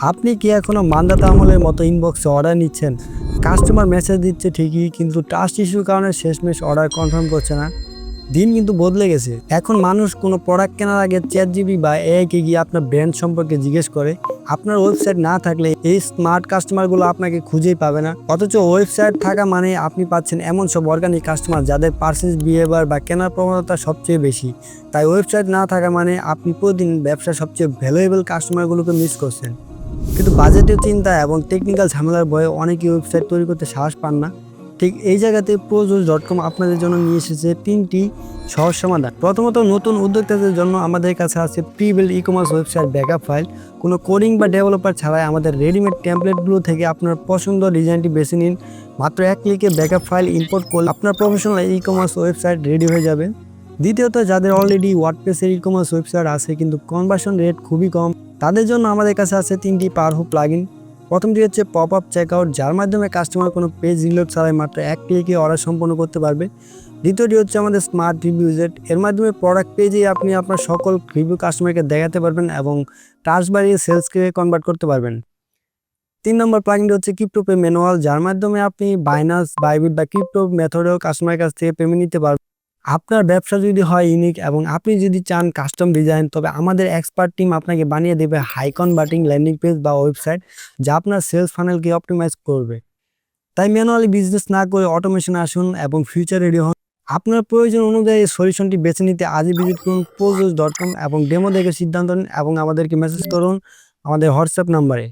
আপনি কি এখনো মান্দাতা আমলের মতো ইনবক্সে অর্ডার নিচ্ছেন? কাস্টমার মেসেজ দিচ্ছে ঠিকই, কিন্তু ট্রাস্ট ইস্যুর কারণে শেষমেশ অর্ডার কনফার্ম করছে না। দিন কিন্তু বদলে গেছে। এখন মানুষ কোনো প্রোডাক্ট কেনার আগে চ্যাটজিপিটি বা এআইকে গিয়ে আপনার ব্র্যান্ড সম্পর্কে জিজ্ঞেস করে। আপনার ওয়েবসাইট না থাকলে এই স্মার্ট কাস্টমারগুলো আপনাকে খুঁজেই পাবে না। অথচ ওয়েবসাইট থাকা মানে আপনি পাচ্ছেন এমন সব অর্গানিক কাস্টমার যাদের পারচেজ বিহেভিয়ার বা কেনার প্রবণতা সবচেয়ে বেশি। তাই ওয়েবসাইট না থাকা মানে আপনি প্রতিদিন ব্যবসার সবচেয়ে ভ্যালুয়েবল কাস্টমারগুলোকে মিস করছেন। কিন্তু বাজেটের চিন্তা এবং টেকনিক্যাল ঝামেলার ভয়ে অনেকেই ওয়েবসাইট তৈরি করতে সাহস পান না। ঠিক এই জায়গাতে প্রোজোস.com আপনাদের জন্য নিয়ে এসেছে 3টি সহজ সমাধান। প্রথমত, নতুন উদ্যোক্তাদের জন্য আমাদের কাছে আছে pre build e commerce website backup file. কোনো কোডিং বা ডেভেলপার ছাড়াই আমাদের রেডিমেড টেমপ্লেটগুলো থেকে আপনার পছন্দ ডিজাইনটি বেছে নিন। মাত্র এক ক্লিকে ব্যাকআপ ফাইল ইম্পোর্ট করলে আপনার প্রফেশনাল ই-কমার্স ওয়েবসাইট রেডি হয়ে যাবে। দ্বিতীয়ত, যাদের অলরেডি ওয়ার্ডপ্রেসের ই-কমার্স ওয়েবসাইট আছে কিন্তু কনভার্সন রেট খুবই কম, তাদের জন্য আমাদের কাছে আছে 3টি পাওয়ারফুল প্লাগইন। প্রথমটি হচ্ছে পপ আপ চেকআউট, যার মাধ্যমে কাস্টমার কোনো পেজ রিলোড ছাড়াই মাত্র এক ক্লিকে অর্ডার সম্পন্ন করতে পারবে। দ্বিতীয়টি হচ্ছে আমাদের স্মার্ট রিভিউ জেট, এর মাধ্যমে প্রোডাক্ট পেজেই আপনি আপনার সকল রিভিউ কাস্টমারকে দেখাতে পারবেন এবং টাচ বাড়িয়ে সেলসকে কনভার্ট করতে পারবেন। 3 নম্বর প্লাগইনটি হচ্ছে ক্রিপ্টো পে ম্যানুয়াল, যার মাধ্যমে আপনি বাইনান্স, বাইবিট বা ক্রিপ্টো মেথডেও কাস্টমারের কাছ থেকে পেমেন্ট নিতে পারবেন। আপনার ব্যবসা যদি হয় ইউনিক এবং আপনি যদি চান কাস্টম ডিজাইন, তবে আমাদের এক্সপার্ট টিম আপনাকে বানিয়ে দেবে হাই কনভার্টিং ল্যান্ডিং পেজ বা ওয়েবসাইট, যা আপনার সেলস ফানেলকে অপটিমাইজ করবে। তাই ম্যানুয়ালি বিজনেস না করে অটোমেশন আসুন এবং ফিউচার রেডি হন। আপনার প্রয়োজন অনুযায়ী সলিউশনটি বেছে নিতে আজই ভিজিট করুন প্রোজোস.com এবং ডেমো দেখে সিদ্ধান্ত নিন এবং আমাদেরকে মেসেজ করুন আমাদের হোয়াটসঅ্যাপ নাম্বারে।